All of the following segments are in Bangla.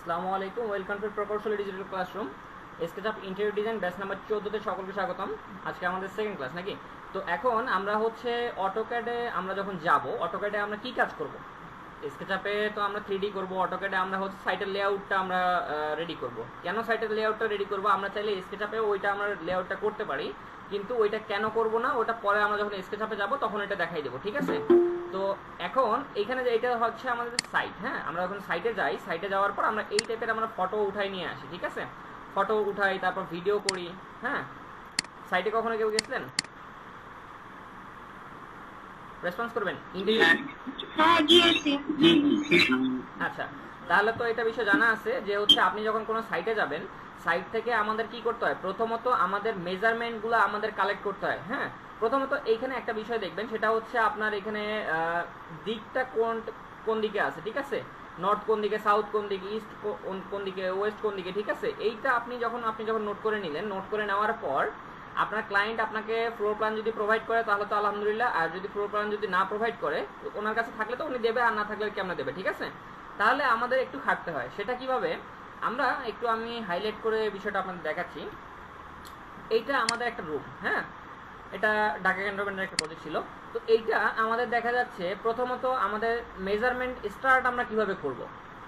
আসসালামু আলাইকুম, welcome to Prokoushali digital classroom. SketchUp interior design batch number 14তে সকলকে স্বাগতম। আজকে আমাদের সেকেন্ড ক্লাস নাকি? তো এখন আমরা হচ্ছে অটোক্যাডে আমরা যখন যাব, অটোক্যাডে আমরা কি কাজ করব? স্কেচআপে তো আমরা 3D করব, অটোক্যাডে আমরা হচ্ছে সাইটের লেআউটটা আমরা রেডি করব। কেন সাইটের লেআউটটা রেডি করব? আমরা চাইলে স্কেচআপে ওইটা আমরা লেআউটটা করতে পারি, কিন্তু ওইটা কেন করব না ওটা পরে আমরা যখন স্কেচআপে যাব তখন এটা দেখাই দেবো, ঠিক আছে? তো এখন এইখানে যে এটা হচ্ছে আমাদের সাইট, হ্যাঁ, আমরা যখন সাইটে যাই, সাইটে যাওয়ার পর আমরা এই টাইপের আমরা ফটো উঠাই নিয়ে আসি, ঠিক আছে? ফটো উঠাই, তারপর ভিডিও করি, হ্যাঁ। সাইটে কখনো কেউ গেছিলেন? রেসপন্স করবেন? হ্যাঁ গিয়েছি। আচ্ছা, তাহলে তো এটা বিষয় জানা আছে যে হচ্ছে আপনি যখন কোনো সাইটে যাবেন, সাইট থেকে আমাদের কি করতে হয়? প্রথমত আমাদের মেজারমেন্টগুলো আমাদের কালেক্ট করতে হয়, হ্যাঁ। প্রথমত এইখানে একটা বিষয় দেখবেন, সেটা হচ্ছে আপনার এখানে দিকটা কোন দিকে আছে, ঠিক আছে? নর্থ কোন দিকে, সাউথ কোন দিকে, ইস্ট কোন দিকে, ওয়েস্ট কোন দিকে, ঠিক আছে? এইটা আপনি যখন নোট করে নিলেন, নোট করে নেওয়ার পর আপনার ক্লায়েন্ট আপনাকে ফ্লোর প্ল্যান যদি প্রোভাইড করে তাহলে তো আলহামদুলিল্লাহ, আর যদি ফ্লোর প্ল্যান যদি না প্রোভাইড করে, ওনার কাছে থাকলে তো উনি দেবে, আর না থাকলে কেমন দেবে, ঠিক আছে? তাহলে আমাদের একটু খাটতে হয়। সেটা কিভাবে? আমরা একটু আমি হাইলাইট করে বিষয়টা আপনাদের দেখাচ্ছি। এইটা আমাদের একটা রুম, হ্যাঁ, এটা ঢাকা ক্যান্টনমেন্টের একটা প্রজেক্ট ছিল। তো এইটা আমাদের দেখা যাচ্ছে প্রথমত আমাদের মেজারমেন্ট স্টার্ট আমরা কিভাবে করব।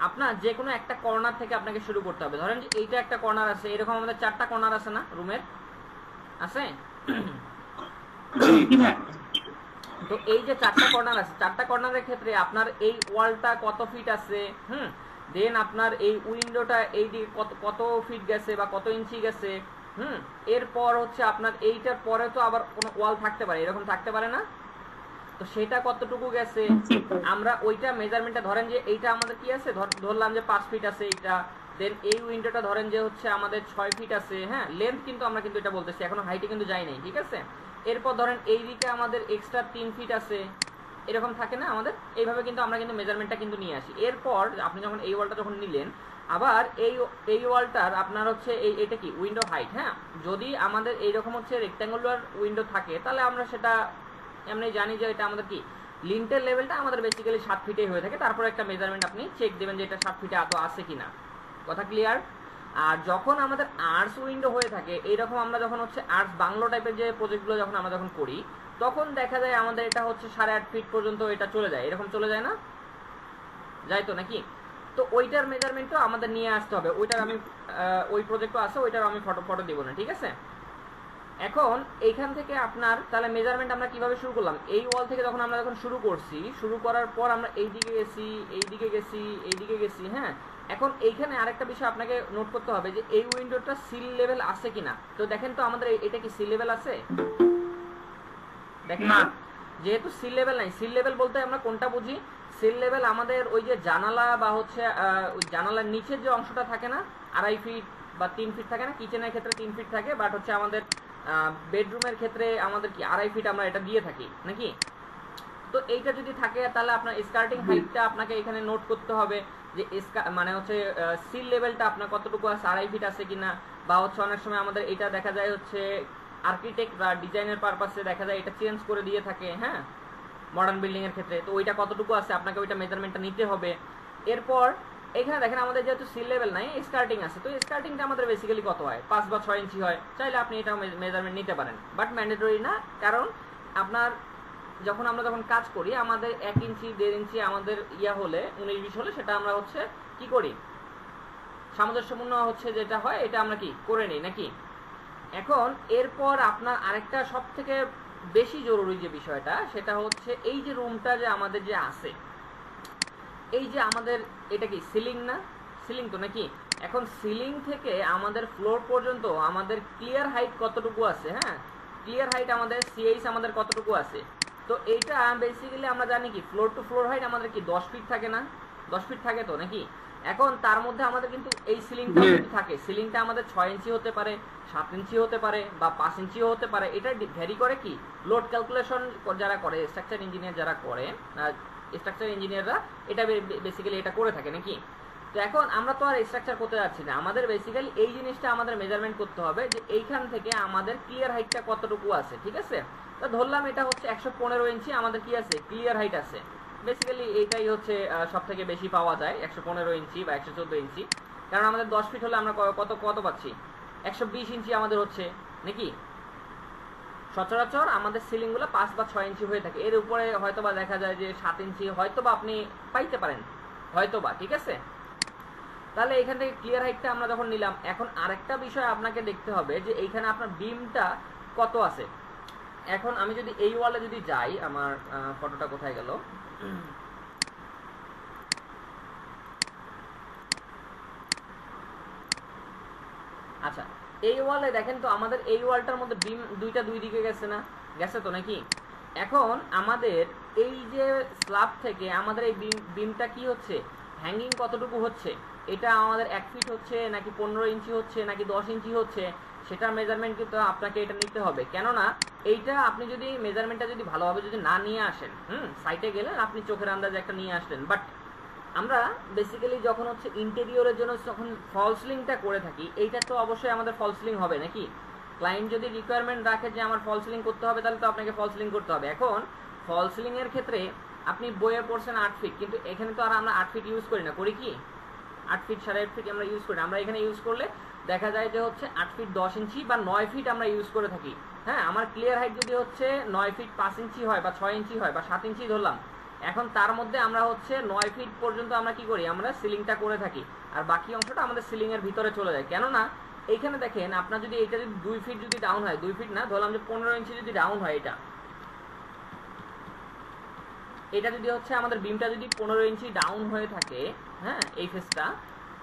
আপনার যে কোনো একটা কর্নার থেকে আপনাকে শুরু করতে হবে। ধরেন যে এইটা একটা কর্নার আছে, এরকম আমাদের 4টা কর্নার আছে না রুমের? আছে? তো এই যে 4টা কর্নার আছে, 4টা কর্নারের ক্ষেত্রে আপনার এই ওয়ালটা কত ফিট আছে, দেন আপনার এই উইন্ডোটা এই দিকে কত ফিট গেছে বা কত ইঞ্চি গেছে, এরপর হচ্ছে আপনার এইটার পরে তো আবার কোনো ওয়াল থাকতে পারে, এরকম থাকতে পারে না? তো সেটা কতটুকু গেছে আমরা ওইটা মেজারমেন্টটা, ধরেন যে এইটা আমাদের কি আছে, ধরলাম যে 5 ফিট আছে এইটা, দেন এই উইন্ডোটা ধরেন যে হচ্ছে আমাদের 6 ফিট আছে, হ্যাঁ। লেন্থ কিন্তু আমরা কিন্তু এটা বলতেছি, এখনো হাইটে কিন্তু যাই নাই, ঠিক আছে? এরপর ধরেন এই দিকে আমাদের এক্সট্রা 3 ফিট আছে, এরকম থাকে না আমাদের? এইভাবে কিন্তু আমরা কিন্তু মেজারমেন্টটা কিন্তু নিয়ে আসি। এরপর আপনি যখন এই ওয়ালটা যখন নিলেন, আবার এই ওয়ালটার আপনার হচ্ছে এটা কি উইন্ডো হাইট, হ্যাঁ। যদি আমাদের এইরকম হচ্ছে রেক্ট্যাঙ্গুলার উইন্ডো থাকে তাহলে আমরা সেটা এমনি জানি যে এটা আমাদের কি লিন্টের লেভেলটা আমাদের বেসিক্যালি 7 ফিটে হয়ে থাকে। তারপর একটা মেজারমেন্ট আপনি চেক দেবেন যে এটা 7 ফিটে এত আছে কিনা, কথা ক্লিয়ার? আর যখন আমাদের আর্টস উইন্ডো হয়ে থাকে, এইরকম আমরা যখন হচ্ছে আর্টস বাংলো টাইপের যে প্রজেক্টগুলো যখন আমরা যখন করি, তখন দেখা যায় আমাদের এটা হচ্ছে 8.5 ফিট পর্যন্ত এটা চলে যায়, এরকম চলে যায় না? যাই তো নাকি? তো ওইটার মেজারমেন্টও আমাদের নিয়ে আসতে হবে। ওইটার আমি ওই প্রজেক্টও আছে, ওইটার আমি ফটো দিব না, ঠিক আছে? এখন এইখান থেকে আপনার তাহলে মেজারমেন্ট আমরা কিভাবে শুরু করলাম? এই ওয়াল থেকে যখন আমরা শুরু করছি, শুরু করার পর আমরা এইদিকে গেছি, এইদিকে গেছি, এইদিকে গেছি, হ্যাঁ। এখন এইখানে আরেকটা বিষয় আপনাকে নোট করতে হবে যে এই উইন্ডোটা সিল লেভেল আছে কিনা। তো দেখেন তো আমাদের এটা কি সিল লেভেল আছে? দেখেন, যেহেতু সিল লেভেল নাই, সিল লেভেল বলতে আমরা কোনটা বুঝি? সিল লেভেল আমাদের ওই যে জানালা বা হচ্ছে জানালার নিচের যে অংশটা থাকে না, 2.5 ফিট বা 3 ফিট থাকে না? কিচেনের ক্ষেত্রে 3 ফিট থাকে, বাট হচ্ছে আমাদের বেডরুমের ক্ষেত্রে আমাদের কি 2.5 ফিট আমরা এটা দিয়ে থাকি নাকি? তো এইটা যদি থাকে তাহলে আপনার স্কার্টিং হাইটটা আপনাকে এখানে নোট করতে হবে যে মানে হচ্ছে সিল লেভেলটা আপনার কতটুকু আছে, 2.5 ফিট আছে কিনা। বা হচ্ছে অনেক সময় আমাদের এটা দেখা যায় হচ্ছে আর্কিটেক্ট বা ডিজাইনের পারপাসে দেখা যায় এটা চেঞ্জ করে দিয়ে থাকে, হ্যাঁ, মডার্ন বিল্ডিং এর ক্ষেত্রে। তো ওইটা কতটুকু আছে আপনাকে ওইটা মেজারমেন্টটা নিতে হবে। এরপর এখানে দেখেন আমাদের যেহেতু সিল লেভেল নাই, স্কার্টিং আছে, তো স্কার্টিংটা আমাদের বেসিক্যালি কত হয়? 5 বা 6 ইঞ্চি হয়। চাইলে আপনি এটা মেজারমেন্ট নিতে পারেন, বাট ম্যান্ডেটরি না। কারণ আপনার আমরা যখন কাজ করি আমাদের 1 ইঞ্চি 1.5 ইঞ্চি আমাদের হলে 19-20 হলে সেটা আমরা হচ্ছে কি করি, সামঞ্জস্যপূর্ণ হচ্ছে যেটা হয় এটা আমরা কি করে নিই নাকি? এখন এরপর আপনার আরেকটা সব থেকে বেশি জরুরি যে বিষয়টা, সেটা হচ্ছে এই যে রুমটা যে আমাদের যে আছে, এই যে আমাদের এটা কি সিলিং না? সিলিং তো নাকি? এখন সিলিং থেকে আমাদের ফ্লোর পর্যন্ত আমাদের ক্লিয়ার হাইট কতটুকু আছে, হ্যাঁ, ক্লিয়ার হাইট আমাদের সিএইচ আমাদের কতটুকু আছে? তো এইটা বেসিক্যালি আমরা জানি কি ফ্লোর টু ফ্লোর হাইট আমাদের কি 10 ফিট থাকে না? 10 ফিট থাকে তো নাকি? এখন তার মধ্যে আমাদের কিন্তু এই সিলিংটা থাকে, সিলিংটা আমাদের 6 ইঞ্চি হতে পারে, 7 ইঞ্চি হতে পারে, বা 5 ইঞ্চিও হতে পারে। এটা ভ্যারি করে কি লোড ক্যালকুলেশন যারা করে, স্ট্রাকচার ইঞ্জিনিয়ার যারা করে, স্ট্রাকচার ইঞ্জিনিয়াররা এটা বেসিক্যালি এটা করে থাকে নাকি? তো এখন আমরা তো আর স্ট্রাকচার করতে যাচ্ছি না, আমাদের বেসিক্যালি এই জিনিসটা আমাদের মেজারমেন্ট করতে হবে যে এইখান থেকে আমাদের ক্লিয়ার হাইটটা কতটুকু আছে, ঠিক আছে? তো ধরলাম এটা হচ্ছে 115 ইঞ্চি আমাদের কি আছে, ক্লিয়ার হাইট আছে। বেসিক্যালি এইটাই হচ্ছে সব থেকে বেশি পাওয়া যায়, 115 ইঞ্চি বা 114 ইঞ্চি। কারণ আমাদের 10 ফিট হলে আমরা কত কত পাচ্ছি, 120 ইঞ্চি আমাদের হচ্ছে নাকি। সচরাচর আমাদের সিলিংগুলো 5 বা 6 ইঞ্চি হয়ে থাকে, এর উপরে হয়তোবা দেখা যায় যে 7 ইঞ্চি হয়তোবা আপনি পাইতে পারেন, হয়তোবা, ঠিক আছে। তাহলে এখান থেকে ক্লিয়ার হাইটটা আমরা যখন নিলাম, এখন আরেকটা বিষয় আপনাকে দেখতে হবে যে এইখানে আপনার বিমটা কত আছে। এখন আমি যদি এই ওয়ালে যদি যাই, আমার ফটোটা কোথায় গেল, আচ্ছা এই ওয়ালে দেখেন তো আমাদের এই ওয়ালটার মধ্যে বিম দুইটা দুই দিকে গেছে না, গেছে তো নাকি। এখন আমাদের এই যে স্ল্যাব থেকে আমাদের এই বিমটা কি হচ্ছে, হ্যাঙ্গিং কতটুকু হচ্ছে, এটা আমাদের 1 ফিট হচ্ছে নাকি 15 ইঞ্চি হচ্ছে নাকি 10 ইঞ্চি হচ্ছে, সেটার মেজারমেন্ট কিন্তু আপনাকে এটা নিতে হবে। কেননা এইটা আপনি যদি মেজারমেন্টটা যদি ভালোভাবে যদি না নিয়ে আসেন, সাইটে গেলেন আপনি চোখের আন্দাজে একটা নিয়ে আসলেন, বাট আমরা বেসিক্যালি যখন হচ্ছে ইন্টেরিয়রের জন্য যখন ফল সিলিংটা করে থাকি, এইটা তো অবশ্যই আমাদের ফল সিলিং হবে নাকি। ক্লায়েন্ট যদি রিকোয়ারমেন্ট রাখে যে আমার ফল সিলিং করতে হবে, তাহলে তো আপনাকে ফল সিলিং করতে হবে। এখন ফল সিলিং এর ক্ষেত্রে আপনি বইয়ে পড়ছেন 8 ফিট, কিন্তু এখানে তো আর আমরা 8 ফিট ইউজ করি না, করি কি 8 ফিট 8.5 ফিট আমরা ইউজ করি। আমরা এখানে ইউজ করলে দেখা যায় যে হচ্ছে 8 ফিট 10 ইঞ্চি বা 9 ফিট আমরা ইউজ করে থাকি। হ্যাঁ, আমার ক্লিয়ার হাইট যদি হচ্ছে 9 ফিট 5 ইঞ্চি হয় বা 6 ইঞ্চি হয় বা 7 ইঞ্চি ধরলাম, এখন তার মধ্যে আমরা হচ্ছে 9 ফিট পর্যন্ত আমরা কি করি, আমরা সিলিংটা করে থাকি, আর বাকি অংশটা আমাদের সিলিং এর ভিতরে চলে যায়। কেননা এইখানে দেখেন আপনার যদি এটা যদি 2 ফিট যদি ডাউন হয়, 2 ফিট না ধরলাম যে 15 ইঞ্চি যদি ডাউন হয়, এটা যদি হচ্ছে আমাদের বিমটা যদি 15 ইঞ্চি ডাউন হয়ে থাকে, হ্যাঁ এই ফেসটা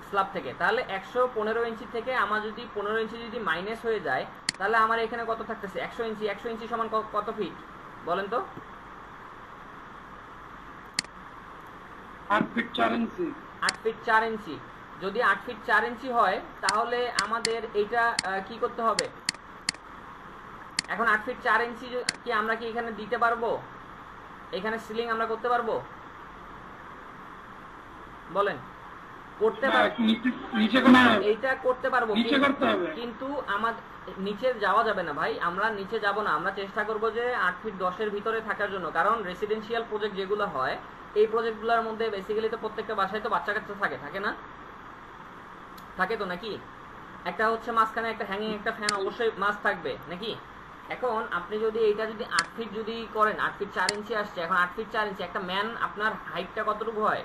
স্ল্যাব থেকে, তাহলে 115 ইঞ্চি থেকে আমার যদি 15 ইঞ্চি যদি মাইনাস হয়ে যায়, তাহলে আমার এখানে কত থাকতেছে 100 ইঞ্চি। 100 ইঞ্চি সমান কত ফিট বলেন তো? 8 ফিট 4 ইঞ্চি। 8 ফিট 4 ইঞ্চি। যদি 8 ফিট 4 ইঞ্চি হয় তাহলে আমাদের এইটা কি করতে হবে, এখন 8 ফিট 4 ইঞ্চি কি আমরা কি এখানে দিতে পারবো, এখানে সিলিং আমরা করতে পারবো বলেন? করতে পারবো, নিচে কোনো এইটা করতে পারবো, নিচে করতে হবে, কিন্তু আমাদের নিচে যাওয়া যাবে না ভাই, আমরা নিচে যাব না। আমরা চেষ্টা করব যে 8 ফিট 10 এর ভিতরে থাকার জন্য, কারণ রেসিডেন্সিয়াল প্রজেক্ট যেগুলো হয় এই প্রজেক্টগুলোর মধ্যে বেসিক্যালি তো প্রত্যেকটা বাসায় তো বাচ্চা কাচ্চা থাকে না, থাকে তো নাকি। একটা হচ্ছে মাঝখানে একটা হ্যাঙ্গিং একটা ফ্যান অবশ্যই মাস্ট থাকবে নাকি। এখন আপনি যদি এইটা যদি 8 ফিট যদি করেন, 8 ফিট 4 ইঞ্চি আসছে, এখন 8 ফিট 4 ইঞ্চি একটা ম্যান আপনার হাইটটা কতটুকু হয়,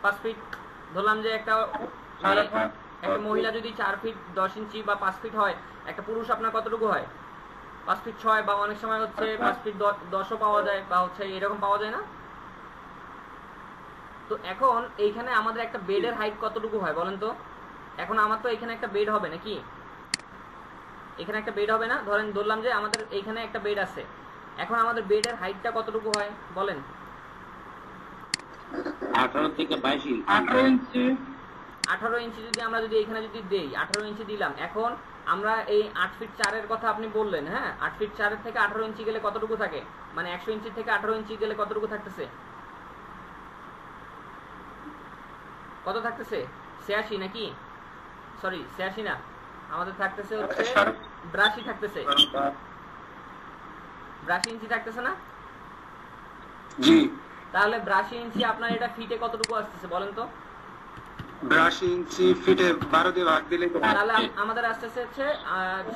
5 ফিট ধরলাম যে একটা মহিলা যদি 4 ফিট 10 ইঞ্চি বা 5 ফিট হয়, একটা পুরুষ আপনার কতটুকু হয় 5 ফিট 6 বা অনেক সময় হচ্ছে 5 ফিট 10ও পাওয়া যায় বা হচ্ছে এরকম পাওয়া যায় না। তো এখন এইখানে আমাদের একটা বেডের হাইট কতটুকু হয় বলেন তো? এখন আমার তো এখানে একটা বেড হবে নাকি, এখানে একটা বেড হবে না, ধরলাম যে আমাদের এইখানে একটা বেড আছে, এখন আমাদের বেডের হাইটটা কতটুকু হয় বলেন? 18 থেকে 22 ইঞ্চি। 18 ইঞ্চি। 18 ইঞ্চি যদি আমরা যদি এখানে যদি দেই, 18 ইঞ্চি দিলাম, এখন আমরা এই 8 ফিট 4 এর কথা আপনি বললেন, হ্যাঁ 8 ফিট 4 এর থেকে 18 ইঞ্চি গেলে কতটুকু থাকে, মানে 100 ইঞ্চি থেকে 18 ইঞ্চি গেলে কতটুকু থাকতেছে, কত থাকতেছে 86 নাকি, সরি 86 না, আমাদের থাকতেছে হচ্ছে 82 থাকতেছে, 82 ইঞ্চি থাকতেছে না জি। তাহলে 82 ইঞ্চি আপনার এটা ফিটে কতটুকু আসতেছে বলেন তো? 82 ইঞ্চি ফিটে 12 দিয়ে ভাগ দিলে তো তাহলে আমাদের আসতেছে হচ্ছে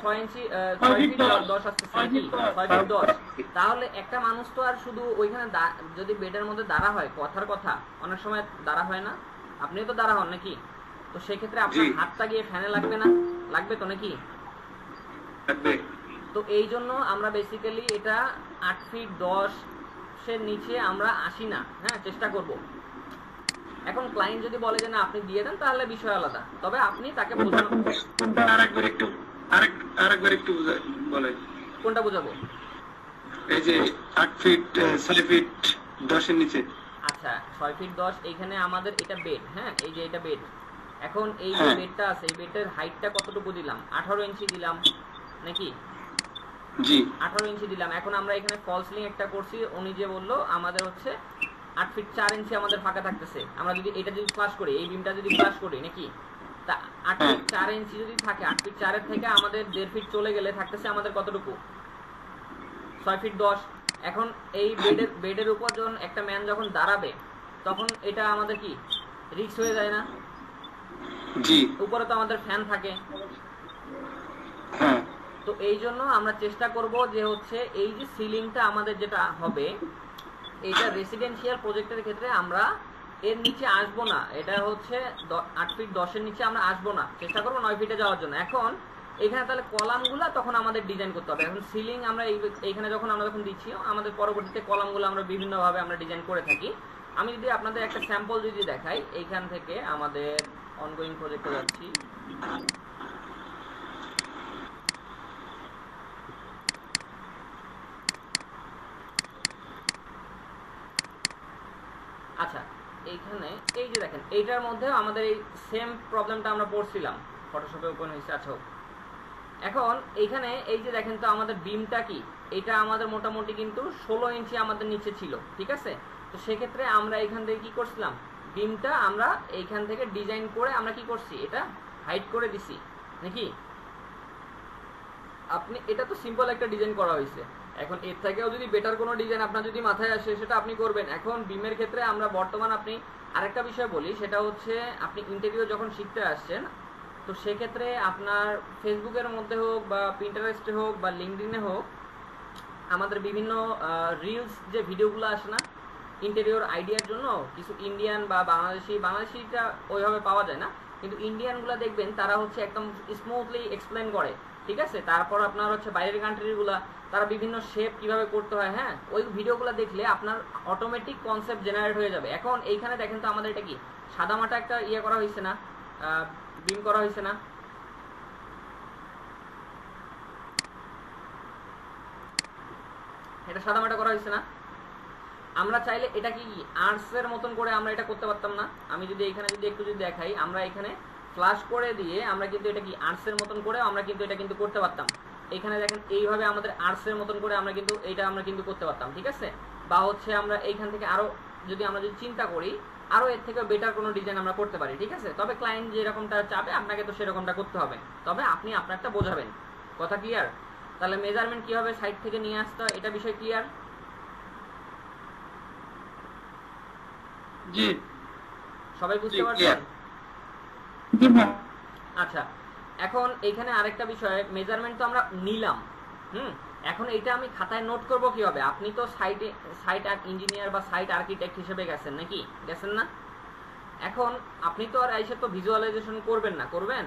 6 ইঞ্চি 6 ফিট 10 আসতেছে নাকি, 6 ফিট 10। তাহলে একটা মানুষ তো আর শুধু ওইখানে যদি বেডের মধ্যে দাঁড়া হয়, কথার কথা অনেক সময় দাঁড়া হয় না, আপনিও তো দাঁড়া হন নাকি, তো সেক্ষেত্রে আপনার হাতটা গিয়ে ফ্যানে লাগবে না, লাগবে তো নাকি, লাগবে। তো এই জন্য আমরা বেসিক্যালি এটা 8 ফিট 10 এর নিচে আমরা আসি না, হ্যাঁ চেষ্টা করব। এখন ক্লায়েন্ট যদি বলে যে না আপনি দিয়ে দেন তাহলে বিষয় আলাদা, তবে আপনি তাকে বোঝানো। কোনটা আরেকবার একটু বলেন। কোনটা বোঝাবো? এই যে 8 ফিট 6 ফিট 10 এর নিচে। আচ্ছা 6 ফিট 10 এইখানে আমাদের এটা বেড, হ্যাঁ এই যে এটা বেড, এখন এই যে বেডটা আছে এই বেডের হাইটটা কতটুকু দিলাম, 18 ইঞ্চি দিলাম নাকি, জি 18 ইঞ্চি দিলাম। এখন আমরা এখানে ফল সিলিং একটা করছি, উনি যে বললো আমাদের হচ্ছে 8 ফিট 4 ইঞ্চি আমাদের ফাঁকা থাকতেছে, আমরা যদি এটা যদি ফ্লাশ করি, এই বিমটা যদি ফ্লাশ করি নাকি, তা 8 ফিট 4 ইঞ্চি যদি থাকে, 8 ফিট 4 এর থেকে আমাদের 1.5 ফিট চলে গেলে থাকতেছে আমাদের কতটুকু 6 ফিট 10। এখন এই বেডের উপর যখন একটা ম্যান যখন দাঁড়াবে তখন এটা আমাদের কি রিস্ক হয়ে যায় না, জি উপরে তো আমাদের ফ্যান থাকে। হ্যাঁ তো এই জন্য আমরা চেষ্টা করব যে হচ্ছে এই যে সিলিংটা আমাদের যেটা হবে, এটা রেসিডেন্সিয়াল প্রজেক্টের ক্ষেত্রে আমরা এর নিচে আসবো না। এটা হচ্ছে 8 ফিট 10-এর নিচে আমরা আসবো না, চেষ্টা করবো 9 ফিটে যাওয়ার জন্য। এখন এখানে তাহলে কলামগুলো তখন আমাদের ডিজাইন করতে হবে। এখন সিলিং আমরা এইখানে যখন আমরা যখন দিচ্ছি, আমাদের পরবর্তীতে কলামগুলো আমরা বিভিন্নভাবে আমরা ডিজাইন করে থাকি। আমি যদি আপনাদের একটা স্যাম্পল যদি দেখাই, এইখান থেকে আমাদের অনগোয়িং প্রজেক্টে যাচ্ছি। আচ্ছা, এইখানে এই যে দেখেন, এইটার মধ্যে আমাদের এই সেম প্রবলেমটা আমরা পড়ছিলাম, ফটোশপে ওপেন হয়েছে। আচ্ছা, এখন এইখানে এই যে দেখেন তো আমাদের বিমটা কি, এটা আমাদের মোটামুটি কিন্তু 16 ইঞ্চি আমাদের নিচে ছিল, ঠিক আছে। তো সেক্ষেত্রে আমরা এখান থেকে কি করছিলাম, বিমটা আমরা এইখান থেকে ডিজাইন করে আমরা কি করছি, এটা হাইড করে দিছি নাকি। আপনি এটা তো সিম্পল একটা ডিজাইন করা হয়েছে। এখন এর থেকেও যদি বেটার কোনো ডিজাইন আপনার যদি মাথায় আসে, সেটা আপনি করবেন। এখন বিমের ক্ষেত্রে আমরা বর্তমান আপনি আরেকটা বিষয় বলি, সেটা হচ্ছে আপনি ইন্টেরিয়র যখন শিখতে আসছেন, তো সেক্ষেত্রে আপনার ফেসবুকের মধ্যে হোক বা পিন্টারেস্টে হোক বা লিঙ্কডইনে হোক, আমাদের বিভিন্ন রিলস যে ভিডিওগুলো আসে না ইন্টেরিয়র আইডিয়ার জন্য, কিছু ইন্ডিয়ান বা বাংলাদেশিটা ওইভাবে পাওয়া যায় না, কিন্তু ইন্ডিয়ানগুলো দেখবেন তারা হচ্ছে একদম স্মুথলি এক্সপ্লেন করে, ঠিক আছে। তারপর আপনার হচ্ছে বাইরের কান্ট্রিগুলা, তারা বিভিন্ন শেপ কিভাবে করতে হয়, হ্যাঁ, ওই ভিডিওগুলো দেখলে আপনার অটোমেটিক কনসেপ্ট জেনারেট হয়ে যাবে। এখন এইখানে দেখেন তো আমাদের এটা কি সাদামাটা একটা ইয়ে করা হয়েছে না, বিম করা হয়েছে না। এটা সাদামাটা করা হয়েছে না। আমরা চাইলে এটা কি আর্টসের মতন করে আমরা এটা করতে পারতাম না। আমি যদি এখানে যদি একটু যদি দেখাই, আমরা এখানে ফ্লাশ করে দিয়ে আমরা কিন্তু এটা কি আর্টসের মতন করে আমরা কিন্তু এটা কিন্তু করতে পারতাম। এখানে দেখেন এইভাবে আমাদের আর্টসের মতন করে আমরা কিন্তু এটা আমরা কিন্তু করতে পারতাম, ঠিক আছে। বা হচ্ছে আমরা এইখান থেকে আরো যদি আমরা যদি চিন্তা করি, আরো এর থেকে বেটার কোনো ডিজাইন আমরা করতে পারি, ঠিক আছে। তবে ক্লায়েন্ট যেরকমটা চাবে আপনাকে তো সেরকমটা করতে হবে, তবে আপনি আপনারটা বোঝাবেন। কথা ক্লিয়ার? তাহলে মেজারমেন্ট কি হবে, সাইড থেকে নিয়ে আসতে, এটা বিষয় ক্লিয়ার? জি সবাই বুঝতে পারছেন? জি ভাই। আচ্ছা, এখন এইখানে আরেকটা বিষয়, মেজারমেন্ট তো আমরা নিলাম, এখন এটা আমি খাতায় নোট করব কিভাবে? আপনি তো সাইট ইঞ্জিনিয়ার বা সাইট আর্কিটেক্ট হিসেবে গেছেন নাকি, গেছেন না? এখন আপনি তো আর এসে তো ভিজুয়ালাইজেশন করবেন না, করবেন?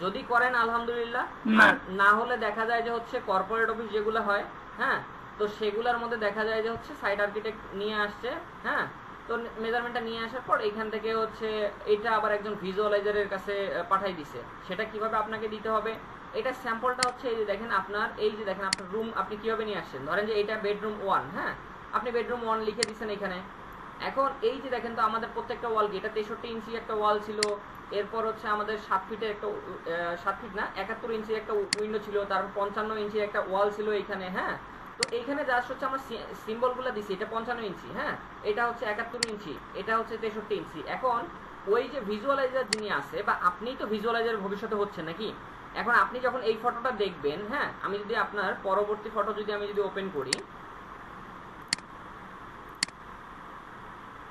যদি করেন আলহামদুলিল্লাহ, আর না হলে দেখা যায় যে হচ্ছে কর্পোরেট অফিস যেগুলো হয়, হ্যাঁ, তো সেগুলোর মধ্যে দেখা যায় যে হচ্ছে সাইট আর্কিটেক্ট নিয়ে আসছে, হ্যাঁ, তো মেজারমেন্টটা নিয়ে আসার পর এখান থেকে হচ্ছে এটা আবার একজন ভিজুয়ালাইজারের কাছে পাঠাই দিছে। সেটা কিভাবে আপনাকে দিতে হবে, এটা স্যাম্পলটা হচ্ছে এই যে দেখেন আপনার, এই যে দেখেন আপনার রুম আপনি কিভাবে নিয়ে আসছেন। ধরেন যে এটা বেডরুম 1, হ্যাঁ, আপনি বেডরুম 1 লিখে দিচ্ছেন এখানে। এখন এই যে দেখেন তো আমাদের প্রত্যেকটা ওয়াল কি, এটা 63 ইঞ্চি একটা ওয়াল ছিল, এরপর হচ্ছে আমাদের 7 ফিটের একটা 7 ফিট না 71 ইঞ্চি একটা উইন্ডো ছিল, তারপর 55 ইঞ্চি একটা ওয়াল ছিল এইখানে, হ্যাঁ। তো এইখানে জাস্ট হচ্ছে আমরা সিম্বলগুলো দিছি, এটা 55 ইঞ্চি, হ্যাঁ, এটা হচ্ছে 71 ইঞ্চি, এটা হচ্ছে 63 ইঞ্চি। এখন ওই যে ভিজুয়ালাইজার যিনি আছে, বা আপনিই তো ভিজুয়ালাইজার ভবিষ্যতে হচ্ছে নাকি, এখন আপনি যখন এই ফটোটা দেখবেন, হ্যাঁ, আমি যদি আপনার পরবর্তী ফটো যদি আমি যদি ওপেন করি,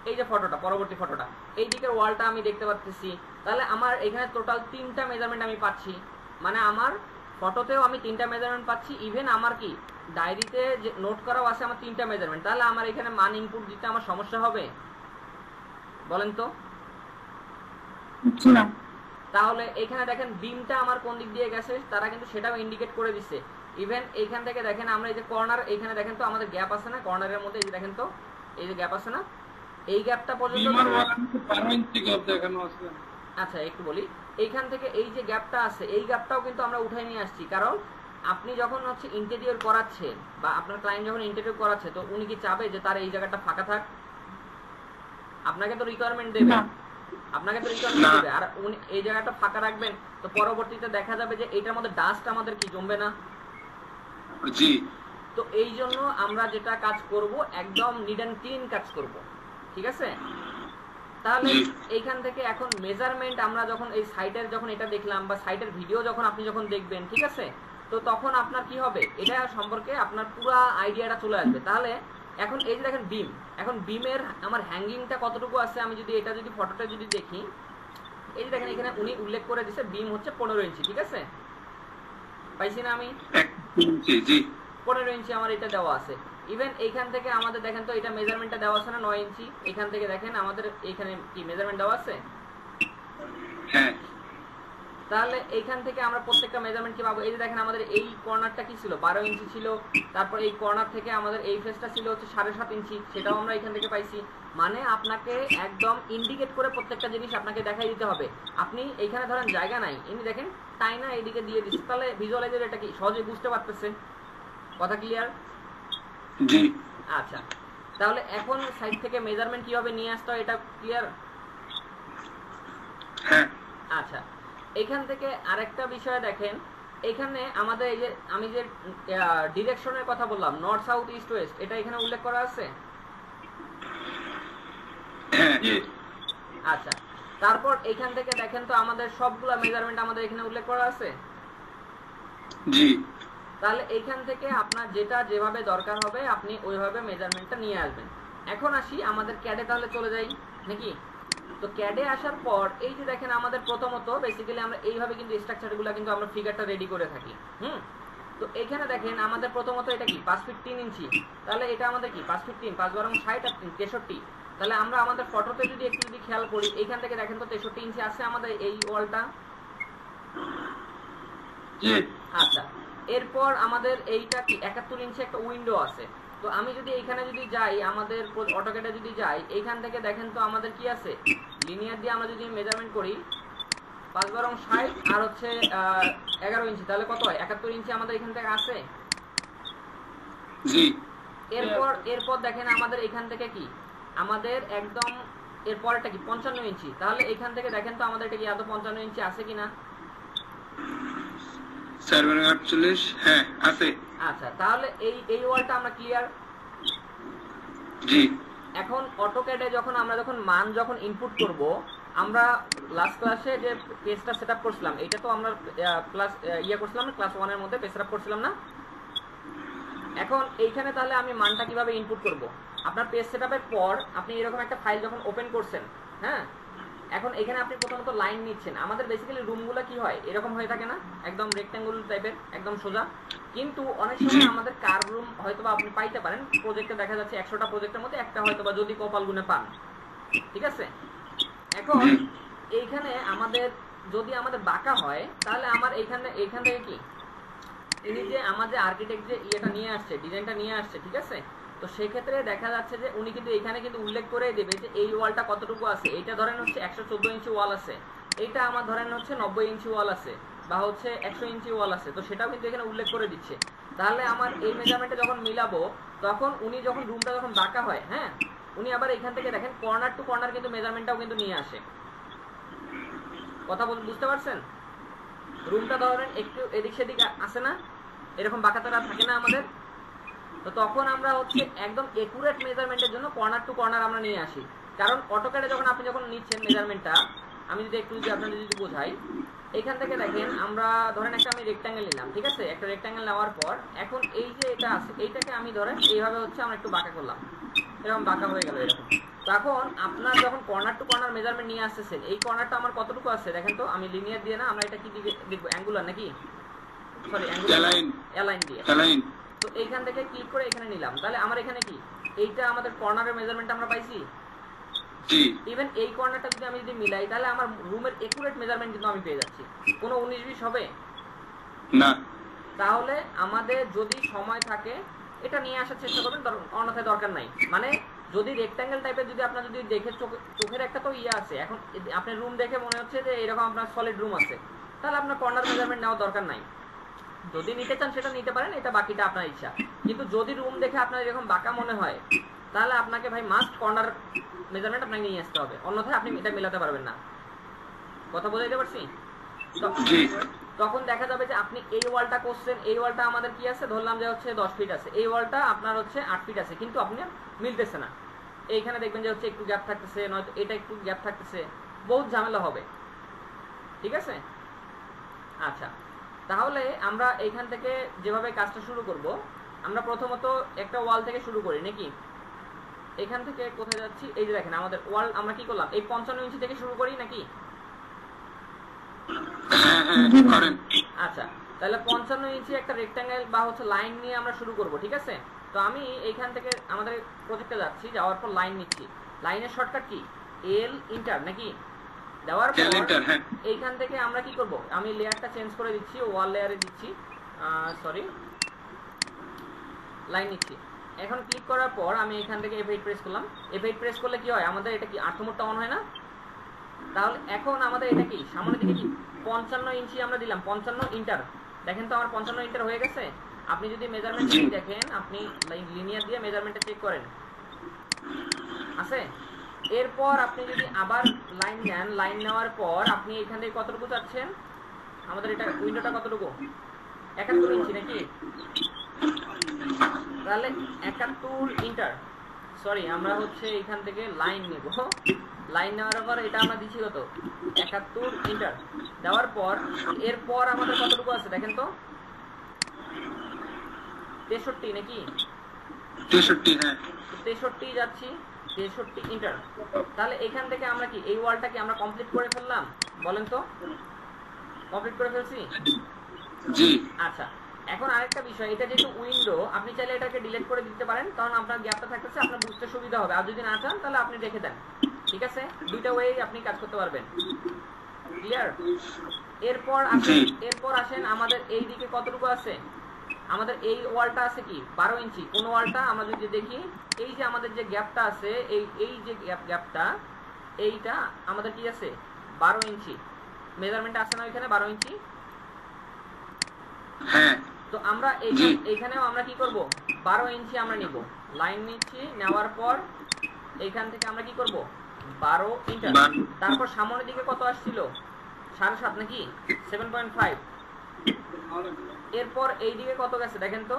এই যে ফটোটা, পরবর্তী ফটোটা, এই দিকের ওয়ালটা আমি দেখতে পাচ্ছি, তাহলে আমার এখানে টোটাল 3টা মেজারমেন্ট আমি পাচ্ছি। মানে আমার ফটোতেও আমি 3টা মেজারমেন্ট পাচ্ছি, ইভেন আমার কি ডায়েরিতে যে নোট করাও আছে আমার 3টা মেজারমেন্ট। তাহলে আমার এখানে মান ইনপুট দিতে আমার সমস্যা হবে? বলেন তো। তাহলে এখানে দেখেন বিমটা আমার কোন দিক দিয়ে গেছে, তারা কিন্তু সেটাও ইন্ডিকেট করে দিচ্ছে। ইভেন এইখান থেকে দেখেন আমরা এই যে কর্নার, এইখানে দেখেন তো আমাদের গ্যাপ আছে না কর্নারের মধ্যে, এই যে দেখেন তো এই যে গ্যাপ আছে না, এই গ্যাপটা পর্যন্ত। আচ্ছা একটু বলি, এইখান থেকে এই যে গ্যাপটা আছে, এই গ্যাপটাও কিন্তু আমরা উঠাই নিয়ে আসছি। কারণ আপনি যখন হচ্ছে ইন্টেরিয়র করাচ্ছেন বা আপনার ক্লায়েন্ট যখন ইন্টেরিয়র করাচ্ছে, তো উনি কি চাবে যে তার এই জায়গাটা ফাঁকা থাক? আপনাকে তো রিকোয়ারমেন্ট দেবে, আপনাকে তো রিকোয়ারমেন্ট দেবে, আর উনি এই জায়গাটা ফাঁকা রাখবেন, তো পরবর্তীতে দেখা যাবে যে এইটার মধ্যে ডাস্ট আমাদের কি জমবে না? জি। তো এই জন্য আমরা যেটা কাজ করব, একদম নিট অ্যান্ড ক্লিন কাজ করব, ঠিক আছে। তাহলে এইখান থেকে এখন মেজারমেন্ট আমরা যখন এই সাইটের যখন এটা দেখলাম, বা সাইটের ভিডিও যখন আপনি যখন দেখবেন, ঠিক আছে, তো তখন আপনার কি হবে, এটা সম্পর্কে আপনার পুরো আইডিয়াটা চলে আসবে। তাহলে এখন এই যে দেখেন বিম, এখন বিমের আমার হ্যাঙ্গিংটা কতটুকু আছে, আমি যদি এটা যদি ফটোটা যদি দেখি, এই যে দেখেন এখানে উনি উল্লেখ করে দিছে বিম হচ্ছে 15 ইঞ্চি, ঠিক আছে? পাইছি না আমি? 1 ইঞ্চি, জি 15 ইঞ্চি আমার এটা দেওয়া আছে। ইভেন এইখান থেকে আমাদের দেখেন তো এটা মেজারমেন্টটা দেওয়া আছে না 9 ইঞ্চি। এখান থেকে দেখেন আমাদের এখানে কি মেজারমেন্ট দেওয়া আছে? হ্যাঁ তাহলে এইখান থেকে আমরা প্রত্যেকটা মেজারমেন্ট কি পাবো? এই যে দেখেন আমাদের এই কর্নারটা কি ছিল 12 ইঞ্চি ছিল, তারপর এই কর্নার থেকে আমাদের এই ফেসটা ছিল হচ্ছে 7.5 ইঞ্চি, সেটাও আমরা এখান থেকে পাইছি। মানে আপনাকে একদম ইন্ডিকেট করে প্রত্যেকটা জিনিস আপনাকে দেখাই দিতে হবে। আপনি এইখানে ধরেন জায়গা নাই, ইনি দেখেন টাইনা এইদিকে দিয়ে দিচ্ছে, তাহলে ভিজুয়ালাইজার এটা কি সহজে বুঝতে পারতেছে। কথা ক্লিয়ার? জি আচ্ছা, তাহলে এখন সাইড থেকে মেজারমেন্ট কিভাবে নিয়ে আসতে হয় এটা ক্লিয়ার? হ্যাঁ আচ্ছা, এখান থেকে আরেকটা বিষয় দেখেন, এখানে আমাদের এই যে আমি যে ডিরেকশনের কথা বললাম নর্থ সাউথ ইস্ট ওয়েস্ট, এটা এখানে উল্লেখ করা আছে। হ্যাঁ জি আচ্ছা, তারপর এখান থেকে দেখেন তো আমাদের সবগুলা মেজারমেন্ট আমাদের এখানে উল্লেখ করা আছে। জি তাহলে এইখান থেকে আপনার যেটা যেভাবে দরকার হবে আপনি ওইভাবে মেজারমেন্টটা নিয়ে আসবেন। এখন আসি আমাদের ক্যাডে, তাহলে চলে যাই নাকি? তো ক্যাডে আসার পর এই যে দেখেন আমাদের প্রথমত বেসিক্যালি আমরা এইভাবে কিন্তু স্ট্রাকচারগুলো কিন্তু আমরা ফিগারটা রেডি করে থাকি। তো এখানে দেখেন আমাদের প্রথমত এটা কি 5 ফিট 3 ইঞ্চি, তাহলে এটা আমাদের কি 5 ফিট 3 5 12 60 আর 3 63। তাহলে আমরা আমাদের ফটোতে যদি একটু যদি খেয়াল করি এইখান থেকে দেখেন তো 63 ইঞ্চি আছে আমাদের এই ওয়ালটা। জি আচ্ছা, এরপর আমাদের এইটা কি 71 ইঞ্চি একটা উইন্ডো আছে। তো আমি যদি এইখানে যদি যাই আমাদের অটোক্যাডে যদি যাই এইখান থেকে দেখেন তো আমাদের কি আছে লিনিয়ার দিয়ে আমরা যদি মেজারমেন্ট করি 5 12 60 আর হচ্ছে 11 ইঞ্চি, তাহলে কত হয় 71 ইঞ্চি আমাদের এখান থেকে আছে। জি এরপর দেখেন আমাদের এখান থেকে কি আমাদের একদম এরপরটা কি 55 ইঞ্চি, তাহলে এখান থেকে দেখেন তো আমাদের এটা কি আদৌ 55 ইঞ্চি আছে কিনা? 4 হ্যাঁ আছে। আচ্ছা, তাহলে এই ওয়ালটা আমরা ক্লিয়ার। জি এখন অটোক্যাডে যখন আমরা মান যখন ইনপুট করব, আমরা লাস্ট ক্লাসে যে পেজটা সেটআপ করছিলাম এটা তো আমরা ক্লাস করছিলাম না, ক্লাস 1 এর মধ্যে পেজ সেটআপ করছিলাম না। এখন এইখানে তাহলে আমি মানটা কিভাবে ইনপুট করব? আপনার পেজ সেটআপের পর আপনি এরকম একটা ফাইল যখন ওপেন করছেন, হ্যাঁ, এখন এখানে আপনি প্রথমত লাইন নিচ্ছেন। আমাদের বেসিক্যালি রুমগুলো কি হয় এরকম হয়ে থাকে না, একদম রেক্ট্যাঙ্গুল টাইপের একদম সোজা, কিন্তু অনেক সময় আমাদের কার্ভ রুম হয়তোবা আপনি পাইতে পারেন। প্রজেক্টে দেখা যাচ্ছে 100টা প্রজেক্টের মধ্যে একটা হয়তোবা যদি কপাল গুনে পান, ঠিক আছে? এখন এইখানে আমাদের যদি আমাদের বাঁকা হয় তাহলে আমার এইখান থেকে কি ইনি যে আমাদের আর্কিটেক্ট যে ইয়েটা নিয়ে আসছে ডিজাইনটা নিয়ে আসছে, ঠিক আছে? তো সেই ক্ষেত্রে দেখা যাচ্ছে যে উনি কিন্তু এখানে কিন্তু উল্লেখ করে দেবে যে এই ওয়ালটা কতটুকু আছে। এইটা ধরেন হচ্ছে 114 ইঞ্চি ওয়াল আছে, এইটা আমার ধরেন হচ্ছে 90 ইঞ্চি ওয়াল আছে বা হচ্ছে 100 ইঞ্চি ওয়াল আছে, তো সেটাও কিন্তু এখানে উল্লেখ করে দিচ্ছে। তাহলে আমার এই মেজারমেন্টে যখন মিলাবো তখন উনি যখন রুমটা যখন বাঁকা হয়, হ্যাঁ, উনি আবার এখান থেকে দেখেন কর্নার টু কর্নার কিন্তু মেজারমেন্টটাও কিন্তু নিয়ে আসে। কথা বুঝতে পারছেন? রুমটা ধরেন একটু এদিক সেদিক আসে না, এরকম বাঁকাতারা থাকে না আমাদের, তো তখন আমরা হচ্ছে একদম একুরেট মেজারমেন্টের জন্য কর্নার টু কর্নার আমরা নিয়ে আসি। কারণ অটোক্যাডে আপনি যখন নিচ্ছেন মেজারমেন্টটা, আমি যদি একটু আপনাদের যদি বোঝাই, এখান থেকে দেখেন আমরা ধরেন একটা আমি রেক্ট্যাঙ্গেল নিলাম, ঠিক আছে? একটা রেক্ট্যাঙ্গেল নেওয়ার পর এখন এই যে এটা আছে এইটাকে আমি ধরেন এইভাবে হচ্ছে আমরা একটু বাঁকা করলাম, এরকম বাঁকা হয়ে গেল এরকম। তখন আপনার যখন কর্নার টু কর্নার মেজারমেন্ট নিয়ে আসতেছেন, এই কর্নারটা আমার কতটুকু আছে দেখেন তো। আমি লিনিয়ার দিয়ে না, আমরা এটা কি দেখবো অ্যাঙ্গুলার নাকি, সরি অ্যালাইন দিয়ে। তো এইখান থেকে ক্লিক করে এখানে নিলাম, তাহলে আমার এখানে কি এইটা আমাদের কর্নারের মেজারমেন্ট আমরা পাইছি। জি ইভেন এই কর্নারটা যদি আমি মিলাই তাহলে আমার রুমের একুরেট মেজারমেন্ট কিন্তু আমি পেয়ে যাচ্ছি। কোনো 19-20 হবে না। তাহলে আমাদের যদি সময় থাকে এটা নিয়ে আসার চেষ্টা করবেন, অন্যথায় দরকার নাই। মানে যদি রেক্ট্যাঙ্গেল টাইপের যদি আপনার যদি দেখে চোখের একটা তো ইয়ে আছে, এখন আপনার রুম দেখে মনে হচ্ছে যে এরকম আপনার সলিড রুম আছে, তাহলে আপনার কর্নার মেজারমেন্ট নেওয়ার দরকার নাই। যদি নিতে চান সেটা নিতে পারেন, এটা বাকিটা আপনার ইচ্ছা। কিন্তু যদি রুম দেখে আপনার এরকম বাঁকা মনে হয় তাহলে আপনাকে ভাই মাস্ট কর্নার মেজারমেন্ট আপনাকে নিয়ে আসতে হবে, অন্যথায় আপনি এটা মেলাতে পারবেন না। কথা বোঝাইতে পারছি? তখন দেখা যাবে যে আপনি এই ওয়ালটা করছেন, এই ওয়ালটা আমাদের কি আছে ধরলাম যে হচ্ছে 10 ফিট আছে, এই ওয়ালটা আপনার হচ্ছে 8 ফিট আছে, কিন্তু আপনি মিলতেছে না। এইখানে দেখবেন যে হচ্ছে একটু গ্যাপ থাকতেছে, নয়তো এটা একটু গ্যাপ থাকতেছে, বহুত ঝামেলা হবে, ঠিক আছে? আচ্ছা, তাহলে আমরা এইখান থেকে যেভাবে কাজটা শুরু করব, আমরা প্রথমত একটা ওয়াল থেকে শুরু করি নাকি? এখান থেকে কোথায় যাচ্ছি, এই যে দেখেন আমাদের ওয়াল আমরা কি করলাম এই 55 ইঞ্চি থেকে শুরু করি নাকি? হ্যাঁ জি ভাইয়া। করেন। আচ্ছা, তাহলে 55 ইঞ্চি একটা রেক্ট্যাঙ্গেল বা হচ্ছে লাইন নিয়ে আমরা শুরু করব, ঠিক আছে? তো আমি এইখান থেকে আমাদের প্রজেক্টে যাচ্ছি, যাওয়ার পর লাইন নিচ্ছি। লাইনের শর্টকাট কি? এল ইন্টার নাকি? দেওয়ার পর ক্যালেন্ডার, হ্যাঁ এইখান থেকে আমরা কি করব, আমি লেয়ারটা চেঞ্জ করে দিচ্ছি, ওয়াল লেয়ারে দিচ্ছি, সরি লাইন নিচ্ছি। এখন ক্লিক করার পর আমি এখান থেকে F8 প্রেস করলাম। F8 প্রেস করলে কি হয়, আমাদের এটা কি 8 মোডটা অন হয় না? তাহলে এখন আমাদের এটা কি সামনের দিকে কি 55 ইঞ্চি আমরা দিলাম, 55 ইন্টার। দেখেন তো আমার 55 ইন্টার হয়ে গেছে। আপনি যদি মেজারমেন্ট জি। দেখেন, আপনি লিনিয়ার দিয়ে মেজারমেন্টটা চেক করেন, আছে? এরপর আপনি যদি আবার লাইন নেন, লাইন নেওয়ার পর আপনি এখান থেকে কতটুকু চাচ্ছেন, আমাদের এটা উইন্ডোটা কতটুকু, 71 ইঞ্চি নাকি? তাহলে 71 ইন্টার, সরি আমরা হচ্ছে এখান থেকে লাইন নেব। লাইন নেওয়ার পর এটা আমরা দিচ্ছি কত, 71 ইন্টার দেওয়ার পর এরপর আমাদের কতটুকু আছে দেখেন তো, 63 নাকি? 63, হ্যাঁ 63 যাচ্ছি, 63 ইন্টার। তাহলে এখান থেকে আমরা কি এই ওয়ালটা কি আমরা কমপ্লিট করে ফেললাম, বলেন তো? কমপ্লিট করে ফেলছি? জি। আচ্ছা, এখন আরেকটা বিষয়, এটা যেহেতু উইন্ডো, আপনি চাইলে এটাকে ডিলিট করে দিতে পারেন, কারণ আপনার গ্যাপটা থাকতেছে, আপনার বুঝতে সুবিধা হবে। আর যদি না চান তাহলে আপনি রেখে দেন, ঠিক আছে? দুইটা ওয়েই আপনি কাজ করতে পারবেন, ক্লিয়ার? এরপর আসেন আমাদের এই দিকে কতটুকু আছে, আমাদের এই ওয়ালটা আছে কি 12 ইঞ্চি। কোন ওয়ালটা আমরা যদি দেখি, এই যে আমাদের যে গ্যাপটা আছে, এই যে গ্যাপটা, এইটা আমাদের কি আছে 12 ইঞ্চি। মেজারমেন্ট আছে না ওইখানে 12 ইঞ্চি? হ্যাঁ তো আমরা এইখানেও আমরা কি করব, 12 ইঞ্চি আমরা নিব, লাইন নিচ্ছি, নেওয়ার পর এইখান থেকে আমরা কি করব 12 ইন্টার। তারপর সামনের দিকে কত আসছিল, 7.5 নাকি 7.5। এরপর এই দিকে কত গেছে দেখেন তো,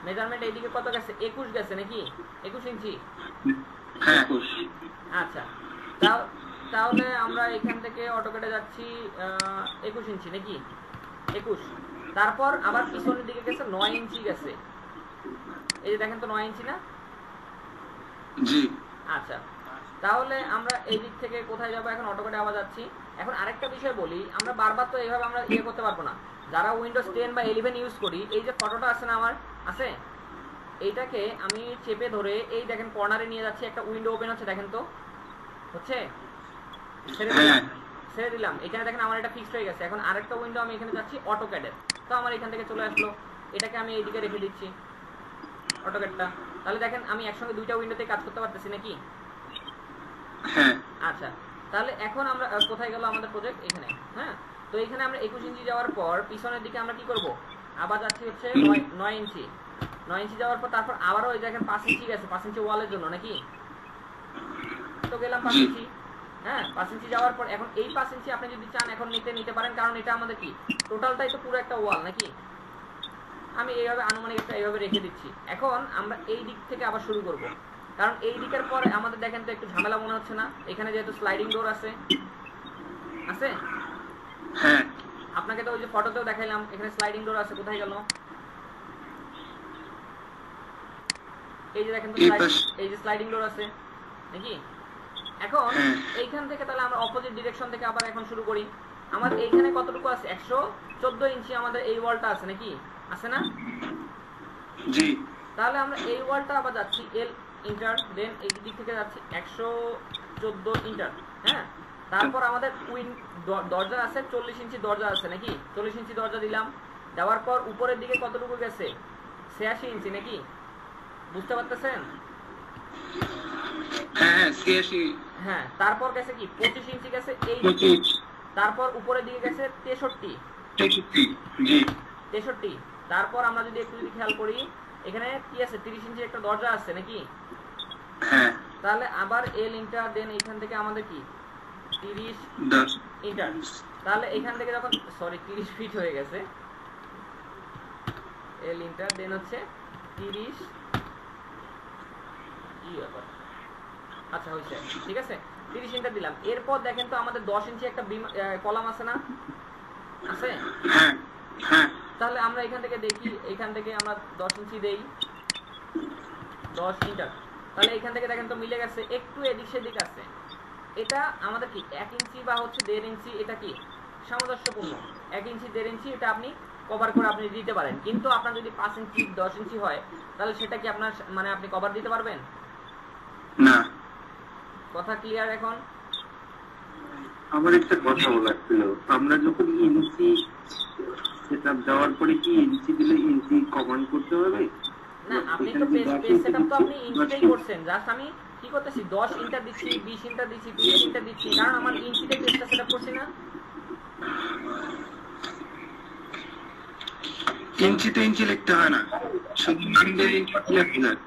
মেজারমেন্ট এইদিকে কত গেছে, 21 গেছে নাকি, 21 ইঞ্চি। হ্যাঁ আচ্ছা, তাহলে আমরা এখান থেকে অটোকেটে যাচ্ছি 21 ইঞ্চি নাকি, 21। তারপর আবার পিছনের দিকে গেছে 9 ইঞ্চি গেছে, এই যে দেখেন তো 9 ইঞ্চি না? জি। আচ্ছা, তাহলে আমরা এই দিক থেকে কোথায় যাবো, এখন অটোকেটে আবার যাচ্ছি। এখন আরেকটা বিষয় বলি, আমরা বারবার তো এইভাবে আমরা ইয়ে করতে পারবো না। যারা উইন্ডোজ 10 বা 11 ইউজ করি, এই যে ফটোটা আছে না আমার, আছে, এইটাকে আমি চেপে ধরে এই দেখেন কর্নারে নিয়ে যাচ্ছি, একটা উইন্ডো ওপেন হচ্ছে, দেখেন তো হচ্ছে? ছেড়ে দিলাম, এখানে দেখেন আমার এটা ফিক্সড হয়ে গেছে। এখন আরেকটা উইন্ডো আমি এখানে যাচ্ছি অটোক্যাডের, তো আমার এখান থেকে চলে আসলো, এটাকে আমি এইদিকে রেখে দিচ্ছি অটোক্যাডটা। তাহলে দেখেন আমি একসঙ্গে দুইটা উইন্ডোতে কাজ করতে পারতেছি নাকি? হ্যাঁ আচ্ছা, তাহলে এখন আমরা কোথায় গেল আমাদের প্রজেক্ট, এখানে। হ্যাঁ, তো এখানে আমরা 21 ইঞ্চি যাওয়ার পর পিছনের দিকে আমরা কি করব, আবার যাচ্ছি হচ্ছে 9 ইঞ্চি। 9 ইঞ্চি যাওয়ার পর তারপর আবারও ওই দেখেন 5 ইঞ্চি গেছে, 5 ইঞ্চি ওয়ালের জন্য নাকি? তো গেলাম 5 ইঞ্চি। হ্যাঁ, 5 ইঞ্চি যাওয়ার পর এখন এই 5 ইঞ্চি আপনি যদি চান এখন নিতে পারেন, কারণ এটা আমাদের কি টোটালটাই তো পুরো একটা ওয়াল নাকি? আমি এইভাবে আনুমানিক একটা এইভাবে রেখে দিচ্ছি। এখন আমরা এই দিক থেকে আবার শুরু করব, কারণ এই দিকের পরে আমাদের দেখেন তো একটু ঝামেলা মনে হচ্ছে না? এখানে যেহেতু স্লাইডিং ডোর আছে, হ্যাঁ আপনাকে তো ওই যে ফটোতেও দেখাইলাম, এখানে স্লাইডিং ডোর আছে। কোথায় গেল? এই যে দেখেন তো, এই যে স্লাইডিং ডোর আছে নাকি? এখন এইখান থেকে তাহলে আমরা অপোজিট ডিরেকশন থেকে আবার এখন শুরু করি। আমার এইখানে কতটুকু আছে, 114 ইঞ্চি আমাদের এই ওয়ালটা আছে নাকি, আছে না? জি। তাহলে আমরা এই ওয়ালটা আবার যাচ্ছি এল ইন্টার, দেন এই দিক থেকে যাচ্ছি 114 ইন্টার। হ্যাঁ, তারপর আমাদের দরজা আছে 40 ইঞ্চি দরজা আছে নাকি, 40 ইঞ্চি দরজা দিলাম। দেওয়ার পর উপরের দিকে কতটুকু গেছে, 86 ইঞ্চি নাকি? বুঝতে পারতেছেন? হ্যাঁ 86। হ্যাঁ, তারপর গেছে কি 25 ইঞ্চি গেছে এই, তারপর উপরের দিকে গেছে 63। জি 63। তারপর আমরা যদি একটু খেয়াল করি, এখানে কি আছে, 30 ইঞ্চি একটা দরজা আছে নাকি? হ্যাঁ। তাহলে আবার এল ইন্টার, দেন এখান থেকে আমাদের কি 30 ইন্টার। তাহলে এখান থেকে যখন 30 ফিট হয়ে গেছে, এল ইন্টার, দেন হচ্ছে 30। কি ব্যাপার, আচ্ছা হয়েছে, ঠিক আছে, 30 ইন্টার দিলাম। এরপর দেখেন তো আমাদের 10 ইঞ্চি একটা কলাম আছে না, আছে? হ্যাঁ হ্যাঁ। তাহলে আমরা এখান থেকে দেখি, এখান থেকে আমরা 10 ইঞ্চি দেই, 10 ইন্টার। তাহলে এখান থেকে দেখেন তো মিলে গেছে, একটু এদিক সেদিক আছে, এটা আমাদের কি 1 ইঞ্চি বা হচ্ছে 1.5 ইঞ্চি, এটা কি সামঞ্জস্যপূর্ণ। 1 ইঞ্চি 1.5 ইঞ্চি এটা আপনি কভার করে আপনি দিতে পারেন, কিন্তু আপনার যদি 5 ইঞ্চি 10 ইঞ্চি হয় তাহলে সেটা কি আপনার মানে আপনি কভার দিতে পারবেন? না। কথা ক্লিয়ার এখন? আমার একটা কথা বলার ছিল, আমরা যখন ইঞ্চি সেটআপ দেওয়ার পরে কি ইঞ্চি দিলে ইঞ্চি কমান্ড করতে হবে? না, আপনি তো পেজ সেটআপ তো আপনি ইঞ্চিতেই করছেন। জাস্ট আমি কি করতেছি 10 ইন্টার দিচ্ছি, 20 ইন্টার দিচ্ছি, 30 ইন্টার দিচ্ছি, কারণ আমার ইঞ্চিতে পেজটা সেটআপ করছি না। ইঞ্চিতে ইঞ্চি লিখতে হয় না, শুধু নাম দিয়ে ইঞ্চি লিখতে হয়।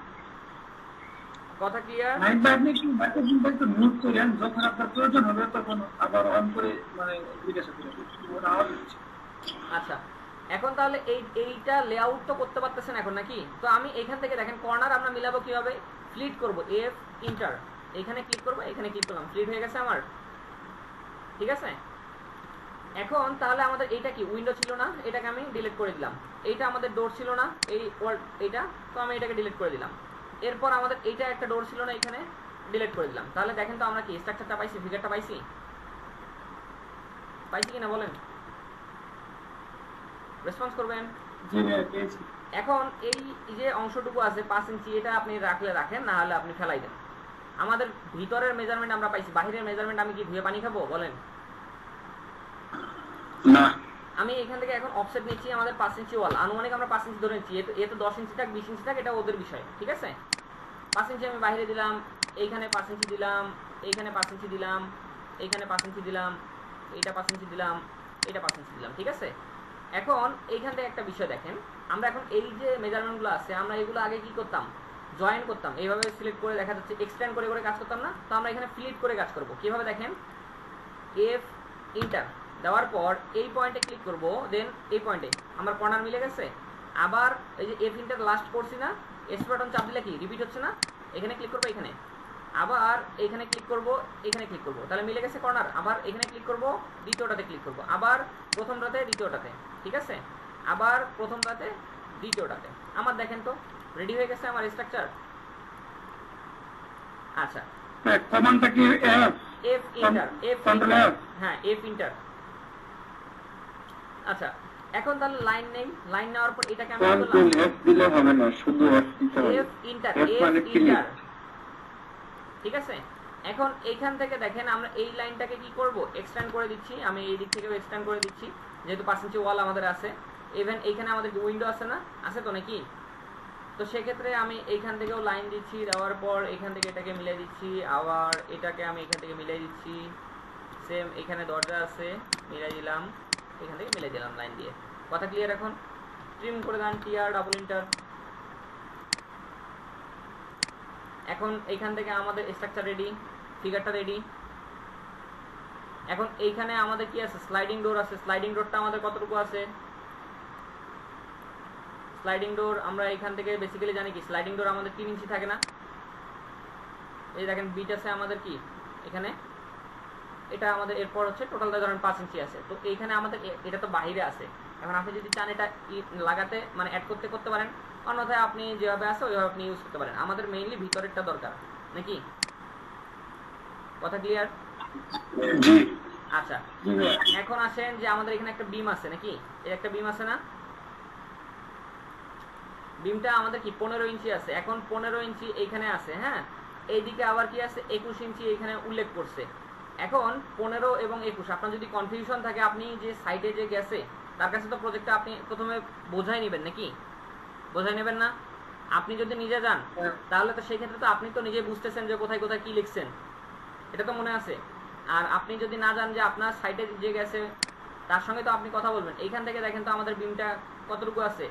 কথা ক্লিয়ার? আপনি একটু মাইক্রোফোনটা একটু মিউট করেন, যখন আপনার প্রয়োজন হবে তখন আবার অন করে মানে জিজ্ঞাসা করে আওয়াজ হচ্ছে। আচ্ছা, এখন তাহলে এইটা লেআউট তো করতে পারতেছেন এখন নাকি? তো আমি এখান থেকে দেখেন কর্নার আমরা মিলাবো কিভাবে? ফ্লিট করব, এফ ইন্টার, এখানে ক্লিক করব, এখানে ক্লিক করলাম, ফ্লিট হয়ে গেছে আমার। ঠিক আছে, এখন তাহলে আমাদের এইটা কি উইন্ডো ছিল না, এটাকে আমি ডিলিট করে দিলাম। এইটা আমাদের ডোর ছিল না, এই এইটা, তো আমি এটাকে ডিলিট করে দিলাম। এরপর আমাদের এইটা একটা ডোর ছিল না, এখানে ডিলিট করে দিলাম। তাহলে দেখেন তো আমরা কি স্ট্রাকচারটা পাইছি, ফিগারটা পাইছি কিনা বলেন, রেসপন্স করবেন। জি ভাই পেয়েছি। এখন এই যে অংশটুকু আছে 5 ইঞ্চি, এটা আপনি রাখলে রাখেন, না হলে আপনি ফেলাই দেন। আমাদের ভিতরের মেজারমেন্ট আমরা পাইছি, বাহিরের মেজারমেন্ট আমি কি ধুয়ে পানি খাবো বলেন? না। আমি এখান থেকে এখন অফসেট নিচ্ছি, আমাদের 5 ইঞ্চি ওয়াল, আনুমানিক আমরা 5 ইঞ্চি ধরে নিচ্ছি। এ তো 10 ইঞ্চি থাক 20 ইঞ্চি থাক, এটা ওদের বিষয়। ঠিক আছে, 5 ইঞ্চি আমি বাইরে দিলাম, এইখানে 5 ইঞ্চি দিলাম, এইখানে 5 ইঞ্চি দিলাম, এইখানে 5 ইঞ্চি দিলাম, এইটা 5 ইঞ্চি দিলাম, এটা 5 ইঞ্চি দিলাম। ঠিক আছে, এখন এইখান থেকে একটা বিষয় দেখেন, আমরা এখন এই যে মেজারমেন্টগুলো আছে, আমরা এগুলো আগে কি করতাম, জয়েন করতাম, এইভাবে সিলেক্ট করে দেখা যাচ্ছে এক্সটেন্ড করে করে কাজ করতাম না। তো আমরা এখানে ফ্লিট করে কাজ করব কিভাবে দেখেন, এফ ইন্টার দেওয়ার পর এই পয়েন্টে ক্লিক করব, দেন এই পয়েন্টে আমার কর্নার মিলে গেছে। আবার এই যে এফ ইন্টার লাস্ট করছি না, এস বাটন চাপ দিলে কি রিপিট হচ্ছে না, এখানে ক্লিক করব, এখানে আবার এখানে ক্লিক করব, এখানে ক্লিক করব, তাহলে মিলে গেছে কর্নার। আবার এখানে ক্লিক করব, দ্বিতীয়টাতে ক্লিক করব, আবার প্রথমটাতে দ্বিতীয়টাতে। ঠিক আছে, আবার প্রথমটাতে দ্বিতীয়টাতে। আমার দেখেন তো রেডি হয়ে গেছে আমার স্ট্রাকচার। আচ্ছা, কমান্ডটা কি F F inter, F Control inter, F? হ্যাঁ এফ ইন্টার। আচ্ছা, এখন তাহলে লাইন নেই, লাইন নেওয়ার পর এটাকে আমি কন্ট্রোল এফ দিলে হবে না, শুধু এফ দিতে হবে। এফ ইন্টার, F মানে এফ click। ইন্টার। ঠিক আছে, এখন এইখান থেকে দেখেন আমরা এই লাইনটাকে কি করব, এক্সটেন্ড করে দিচ্ছি। আমি এই দিক থেকেও এক্সটেন্ড করে দিচ্ছি, যেহেতু 5 ইঞ্চি ওয়াল আমাদের আছে। ইভেন এইখানে আমাদের উইন্ডো আছে না, আছে তো নাকি? তো সেক্ষেত্রে আমি এইখান থেকেও লাইন দিচ্ছি, দেওয়ার পর এখান থেকে এটাকে মিলাই দিচ্ছি, আবার এটাকে আমি এখান থেকে মিলাই দিচ্ছি। সেম এখানে দরজা আছে, মিলাই দিলাম, এখান থেকে মিলাই দিলাম লাইন দিয়ে। কথা ক্লিয়ার এখন? ট্রিম করে দেন, টিআর ডাবল ইন্টার। এখন এইখান থেকে আমাদের স্ট্রাকচার রেডি, ফিগারটা রেডি। এখন এইখানে আমাদের কি আছে, স্লাইডিং ডোর আছে। স্লাইডিং ডোরটা আমাদের কতটুকু আছে? স্লাইডিং ডোর আমরা এখান থেকে বেসিক্যালি জানি কি, স্লাইডিং ডোর আমাদের 3 ইঞ্চি থাকে না। এই দেখেন বিট আছে আমাদের কি এখানে, এটা আমাদের এরপর হচ্ছে টোটালটা ধরেন 5 ইঞ্চি আছে। তো এইখানে আমাদের এটা তো বাইরে আছে। এখন আপনি যদি চান এটা লাগাতে মানে অ্যাড করতে করতে পারেন, অন্যথায় আপনি যেভাবে আছে ওইভাবে আপনি ইউজ করতে পারেন। আমাদের মেইনলি ভিতরেরটা দরকার নাকি? কথা ক্লিয়ার? জি। আচ্ছা, এখন আসেন যে আমাদের এখানে একটা বিম আছে নাকি, এই একটা বিম আছে না, বিমটা আমাদের কি 15 ইঞ্চি আছে। এখন 15 ইঞ্চি এইখানে আছে, হ্যাঁ, এইদিকে আবার কি আছে 21 ইঞ্চি এইখানে উল্লেখ করছে। এখন 15 এবং 21 আপনার যদি কনফিউশন থাকে, আপনি যে সাইটে যে গেছে তার কাছে তো প্রজেক্টটা আপনি প্রথমে বোঝাই নেবেন নাকি, বোঝাই নেবেন না? আপনি যদি নিজে যান তাহলে তো সেই ক্ষেত্রে তো আপনি তো নিজে বুঝতেছেন যে কোথায় কোথায় কি লিখছেন, এটা তো মনে আছে। আর আপনি যদি না জান যে আপনার সাইটে যে গেছে তার সঙ্গে তো আপনি কথা বলবেন। এইখান থেকে দেখেন তো আমাদের বিমটা কতটুকু আছে,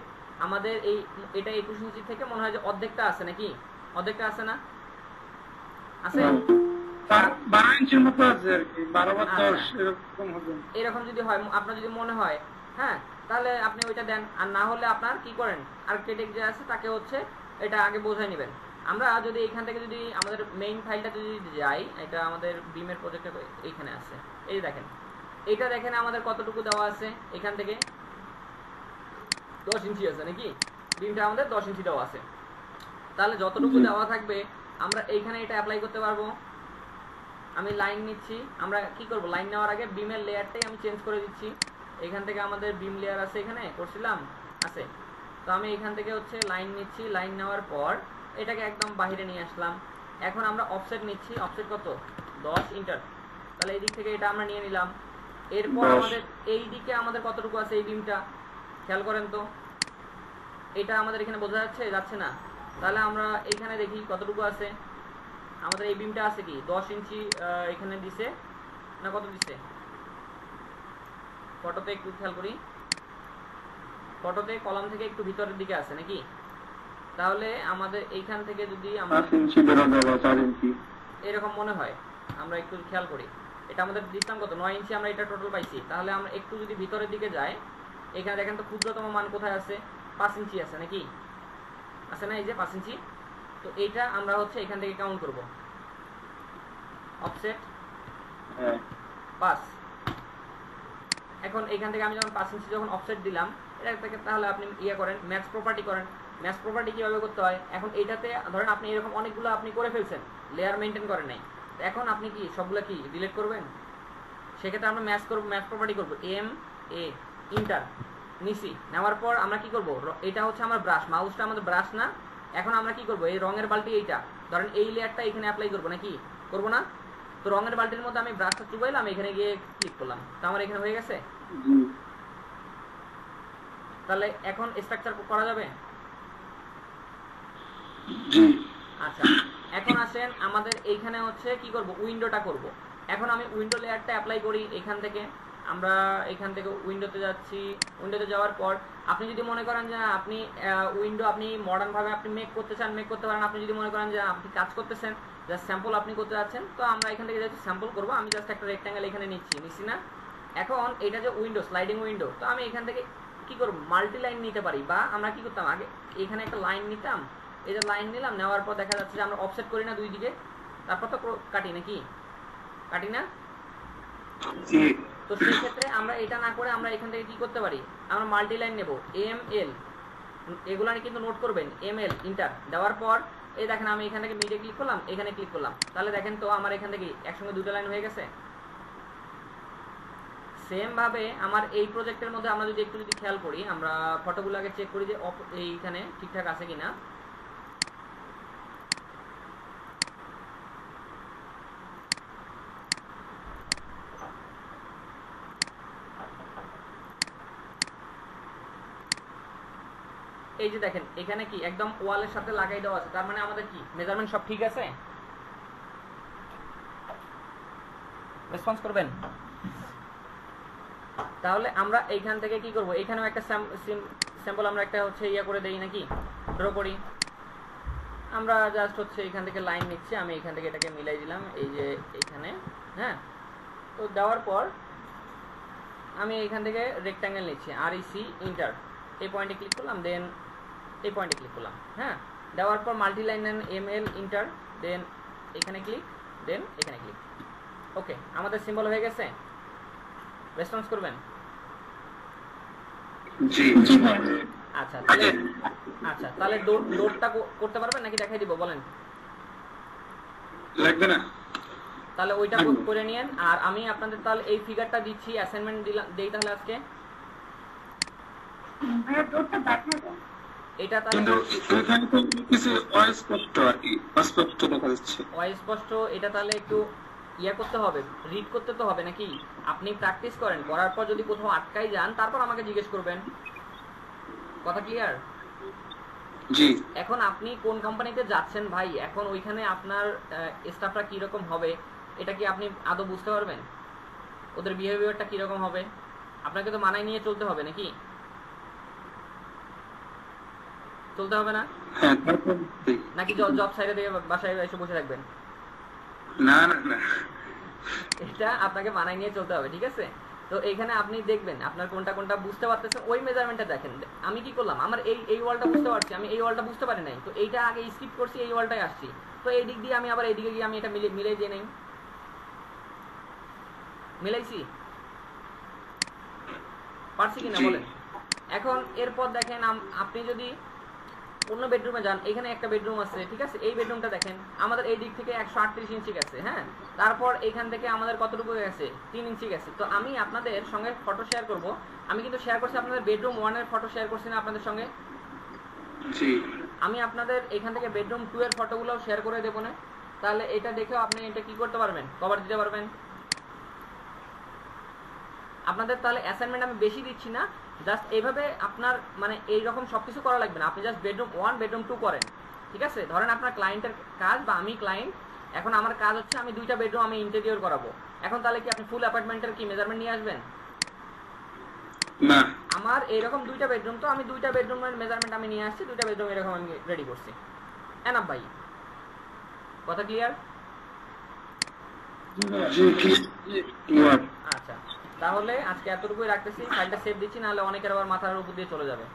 আমাদের এটা 21 ইঞ্চি থেকে মনে হয় যে অর্ধেকটা আছে নাকি, অর্ধেকটা আছে না, আছে 12 ইঞ্চির মতো আছে আর কি, 12 বা 10 এরকম হবে। এরকম যদি হয়, আপনার যদি মনে হয়, হ্যাঁ, তাহলে আপনি ওইটা দেন। আর না হলে আপনার কি করেন, আর্কিটেক্ট যে আছে তাকে হচ্ছে এটা আগে বোঝাই নেবেন। আমরা যদি এইখান থেকে যদি আমাদের মেইন ফাইলটা যদি যাই, এটা আমাদের বিমের প্রজেক্টে এইখানে আছে, এই দেখেন, এটা দেখেন আমাদের কতটুকু দেওয়া আছে। এখান থেকে 10 ইঞ্চি আছে নাকি, বিমটা আমাদের 10 ইঞ্চি দেওয়া আছে। তাহলে যতটুকু দেওয়া থাকবে আমরা এইখানে এটা অ্যাপ্লাই করতে পারবো। আমি লাইন নিচ্ছি। আমরা কি করব, লাইন নেওয়ার আগে বিমের লেয়ারটাই আমি চেঞ্জ করে দিচ্ছি। এখান থেকে আমাদের বিম লেয়ার আছে, এখানে করছিলাম আছে, তো আমি এখান থেকে হচ্ছে লাইন নিচ্ছি। লাইন নেওয়ার পর এটাকে একদম বাইরে নিয়ে আসলাম। এখন আমরা অফসেট নিচ্ছি, অফসেট কত 10 ইন্টার, তাহলে এই দিক থেকে এটা আমরা নিয়ে নিলাম। এরপর 10 আমাদের এই দিকে আমাদের কতটুকু আছে এই বিমটা খেয়াল করেন তো, এটা আমাদের এখানে বোঝা যাচ্ছে, যাচ্ছে না? তাহলে আমরা এইখানে দেখি কতটুকু আছে আমাদের এই বিমটা আছে কি 10 ইঞ্চি এখানে দিছে না কত দিছে, ফটোতে একটু খেয়াল করি, ফটোতে কলাম থেকে একটু ভিতরের দিকে আছে নাকি? তাহলে আমাদের এইখান থেকে যদি আমরা 5 ইঞ্চি ধরা যাবে, 4 ইঞ্চি এরকম মনে হয়, আমরা একটু খেয়াল করি, এটা আমাদের দিতাম কত 9 ইঞ্চি আমরা এটা টোটাল পাইছি। তাহলে আমরা একটু যদি ভিতরের দিকে যাই, এখানে দেখেন তো ক্ষুদ্রতম মান কোথায় আছে, 5 ইঞ্চি আছে নাকি, আছে না? এই যে 5 ইঞ্চি, তো এইটা আমরা হচ্ছে এখান থেকে কাউন্ট করব, অফসেট হ্যাঁ 5। এখন এখান থেকে আমি যখন 5 ইঞ্চি যখন অফসেট দিলাম, এটা থেকে তাহলে আপনি ইয়ে করেন, ম্যাচ প্রপার্টি করেন। ম্যাচ প্রপার্টি কিভাবে করতে হয়, এখন এইটাতে ধরেন আপনি এরকম অনেকগুলো আপনি করে ফেলছেন, লেয়ার মেনটেন করেন নাই, তো এখন আপনি কি সবগুলো কি ডিলিট করবেন? সেক্ষেত্রে আমরা ম্যাচ করব, ম্যাচ প্রপার্টি করব, এম এ ইন্টার নিসি, নেওয়ার পর আমরা কি করব, এটা হচ্ছে আমার ব্রাশ, মাউসটা আমাদের ব্রাশ না। এখন আমরা কি করব, এই রঙের বালতি এইটা ধরেন এই লেয়ারটা এখানে অ্যাপ্লাই করব নাকি, করব না? তো রঙের বালতির মধ্যে আমি ব্রাশটা চুবাইলাম, এখানে গিয়ে ক্লিক করলাম, তো আমার এখানে হয়ে গেছে। জি তাহলে এখন স্ট্রাকচার করা যাবে। জি আচ্ছা, এখন আসেন আমাদের এইখানে হচ্ছে কি করব, উইন্ডোটা করব। এখন আমি উইন্ডো লেয়ারটা অ্যাপ্লাই করি এখান থেকে, আমরা এখান থেকে উইন্ডোতে যাচ্ছি। উইন্ডোতে যাওয়ার পর আপনি যদি মনে করেন যে আপনি উইন্ডো আপনি মডার্ন ভাবে আপনি মেক করতে চান, মেক করতে পারেন। আপনি যদি মনে করেন যে আপনি কাজ করতেছেন, জাস্ট স্যাম্পল আপনি করতে যাচ্ছেন, তো আমরা এখান থেকে যাচ্ছি স্যাম্পল করব। আমি জাস্ট একটা রেক্ট্যাঙ্গেল এখানে নিচ্ছি না। এখন এটা যে উইন্ডো, স্লাইডিং উইন্ডো, তো আমি এখান থেকে কি করব, মাল্টি লাইন নিতে পারি, বা আমরা কি করতাম আগে এখানে একটা লাইন নিতাম, এই যে লাইন নিলাম, নেওয়ার পর দেখা যাচ্ছে যে আমরা অফসেট করি না দুই দিকে, তারপর তো কাটি নাকি, কাটি না? জি তো সেই ক্ষেত্রে আমরা এটা না করে আমরা এখান থেকে কি করতে পারি, আমরা মাল্টি লাইন নেব, এম এল, এগুলো কিন্তু নোট করবেন, এম এল ইন্টার দেওয়ার পর এই দেখেন আমি এখান থেকে মিডে ক্লিক করলাম, এখানে ক্লিক করলাম, তাহলে দেখেন তো আমার এখান থেকে একসঙ্গে দুটো লাইন হয়ে গেছে। সেম ভাবে আমার এই প্রজেক্টের মধ্যে আমরা যদি একটু খেয়াল করি, আমরা ফটোগুলো আগে চেক করি যে এইখানে ঠিকঠাক আছে কিনা। এই যে দেখেন এখানে কি একদম ওয়ালের সাথে লাগাই দেওয়া আছে, তার মানে আমাদের কি মেজারমেন্ট সব ঠিক আছে। রেসপন্স করবেন। তাহলে আমরা এইখান থেকে কি করব, এখানেও একটা স্যাম্পল আমরা একটা হচ্ছে ইয়া করে দেই নাকি, ড্র করি। আমরা জাস্ট হচ্ছে এখান থেকে লাইন নিচ্ছি, আমি এখান থেকে এটাকে মিলাই দিলাম এই যে এখানে, হ্যাঁ। তো দেওয়ার পর আমি এখান থেকে রেক্ট্যাঙ্গেল নিচ্ছি, আর ইসি ইন্টার, এই পয়েন্টে ক্লিক করলাম, দেন এই পয়েন্টে ক্লিক করলাম, হ্যাঁ। দেওয়ার পর মাল্টি লাইন নেন, এম এল ইন্টার, দেন এখানে ক্লিক, দেন এখানে ক্লিক। ওকে, আমাদের সিম্বল হয়ে গেছে। রেসপন্স করবেন। জি আচ্ছা তাহলে লোডটা করতে পারবেন নাকি দেখাই দিব, বলেন। লাগবে না, তাহলে ওইটা করে নিয়েন। আর আমি আপনাদের তাহলে এই ফিগারটা দিচ্ছি, অ্যাসাইনমেন্ট দেই তাহলে আজকে। এটা তাহলে কিন্তু এখানে তো কিছু অস্পষ্ট আর কি, অস্পষ্ট দেখা যাচ্ছে। অস্পষ্ট, এটা তাহলে একটু ইয়া করতে হবে, রিড করতে তো হবে নাকি। আপনি প্র্যাকটিস করেন, করার পর যদি কোথাও আটকাই যান তারপর আমাকে জিজ্ঞেস করবেন। কথা ক্লিয়ার? জি এখন আপনি কোন কোম্পানিতে যাচ্ছেন ভাই, এখন ওইখানে আপনার স্টাফটা কিরকম হবে এটা কি আপনি আদৌ বুঝতে পারবেন? ওদের বিহেভিয়ারটা কিরকম হবে আপনাকে তো মানায় নিয়ে চলতে হবে নাকি, চলতে হবে না? হ্যাঁ, নাকি জব সাইডে থেকে বাসায় এসে বসে থাকবেন? না না না, এটা আপনাকে মানায় নিয়ে চলতে হবে, ঠিক আছে? তো এইখানে আপনি দেখবেন আপনার কোনটা কোনটা বুঝতে পারতেছেন, ওই মেজারমেন্টটা দেখেন। আমি কি করলাম, আমার এই ওয়ালটা বুঝতে পারছি, আমি এই ওয়ালটা বুঝতে পারি নাই, তো এইটা আগে স্কিপ করছি, এই ওয়ালটায় আসছি, তো এই দিক দিয়ে আমি আবার এইদিকে গিয়ে আমি এটা মিলাই দিয়ে নেই, মিলাইছি, পারছি কিনা বলেন। এখন এরপর দেখেন আপনি যদি অন্য বেডরুমে যান, এখানে একটা বেডরুম আছে, ঠিক আছে, এই বেডরুমটা দেখেন আমাদের এই দিক থেকে 138 ইঞ্চি গেছে, হ্যাঁ, তারপর এখান থেকে আমাদের কতটুকু গেছে, 3 ইঞ্চি গেছে। তো আমি আপনাদের সঙ্গে ফটো শেয়ার করব, আমি কিন্তু শেয়ার করছি আপনাদের বেডরুম 1 এর ফটো শেয়ার করছি না আপনাদের সঙ্গে, জি আমি আপনাদের এখান থেকে বেডরুম 2 এর ফটোগুলোও শেয়ার করে দেবো না, তাহলে এটা দেখেও আপনি এটা কি করতে পারবেন, কভার দিতে পারবেন। আপনাদের তাহলে অ্যাসাইনমেন্ট আমি বেশি দিচ্ছি না, জাস্ট এইভাবে আপনার মানে এইরকম সব কিছু করা লাগবে না, আপনি জাস্ট বেডরুম 1 বেডরুম 2 করেন, ঠিক আছে। ধরেন আপনার ক্লায়েন্টের কাজ বা আমি ক্লায়েন্ট, এখন আমার কাজ হচ্ছে আমি 2টা বেডরুম আমি ইন্টেরিয়র করাবো, এখন তাহলে কি আপনি ফুল অ্যাপার্টমেন্টের কি মেজারমেন্ট নিয়ে আসবেন? না, আমার এইরকম 2টা বেডরুম, তো আমি 2টা বেডরুমের মেজারমেন্ট আমি নিয়ে আসছি, 2টা বেডরুম এরকম আমি রেডি করছি। এনাফ ভাই, কথা ক্লিয়ার? জি ক্লিয়ার। আচ্ছা, তাহলে আজকে এতটুকুই রাখতেছি, ফাইলটা সেভ দিচ্ছি, নাহলে অনেকের আবার মাথার উপর দিয়ে চলে যাবে।